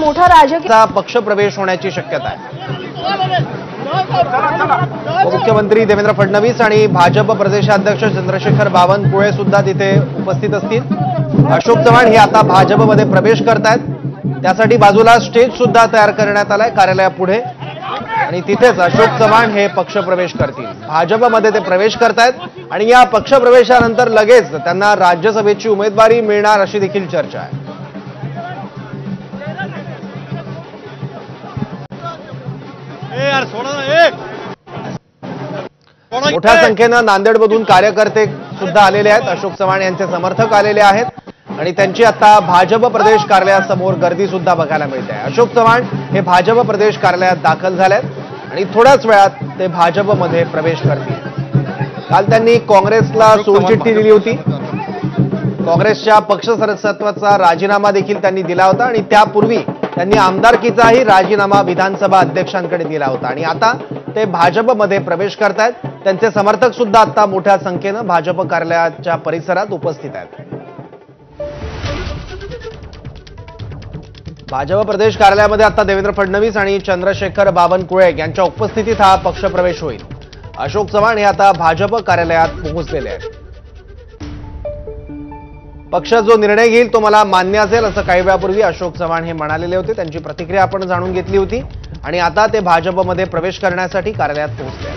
मोठा राजकीय पक्षप्रवेश होण्याची शक्यता आहे। मुख्यमंत्री देवेंद्र फडणवीस आणि भाजप प्रदेशाध्यक्ष चंद्रशेखर बावनकुळे सुद्धा तिथे उपस्थित असतील। अशोक चव्हाण हे आता भाजपमध्ये प्रवेश करतायत, त्यासाठी बाजूला स्टेज सुद्धा तयार करण्यात आलाय कार्यालयापुढे आणि तिथेच अशोक चव्हाण हे पक्षप्रवेश करतील। भाजपमध्ये ते प्रवेश करतायत आणि या पक्षप्रवेशानंतर लगेच त्यांना राज्यसभेची उमेदवारी मिळणार अशी देखील चर्चा आहे। मोठ्या संख्येनं नांदेडमधून कार्यकर्ते सुद्धा आलेले आहेत। अशोक चव्हाण यांचे समर्थक आलेले आहेत आणि त्यांची आता भाजप प्रदेश कार्यालयासमोर गर्दी सुद्धा बघायला मिळते आहे। अशोक चव्हाण हे भाजप प्रदेश कार्यालयात दाखल झालेत आणि थोड्याच वेळात ते भाजपमध्ये प्रवेश करतील। काल त्यांनी काँग्रेसला सोडचिठ्ठी दिली होती, काँग्रेसच्या पक्ष सदस्यत्वाचा राजीनामा देखील त्यांनी दिला होता आणि त्यापूर्वी त्यांनी आमदारकीचाही राजीनामा विधानसभा अध्यक्षांकडे दिला होता आणि आता ते भाजपमध्ये प्रवेश करतायत। त्यांचे समर्थक सुद्धा आता मोठ्या संख्येनं भाजप कार्यालयाच्या परिसरात उपस्थित आहेत। भाजप प्रदेश कार्यालयामध्ये आता देवेंद्र फडणवीस आणि चंद्रशेखर बावनकुळे यांच्या उपस्थितीत हा पक्षप्रवेश होईल। अशोक चव्हाण हे आता भाजप कार्यालयात पोहोचलेले आहेत। पक्ष जो निर्णय घेईल तो मला मान्य असेल असं काही वेळापूर्वी अशोक चव्हाण हे म्हणालेले होते। त्यांची प्रतिक्रिया आपण जाणून घेतली होती आणि आता ते भाजपमध्ये प्रवेश करण्यासाठी कार्यालयात पोहोचले आहेत।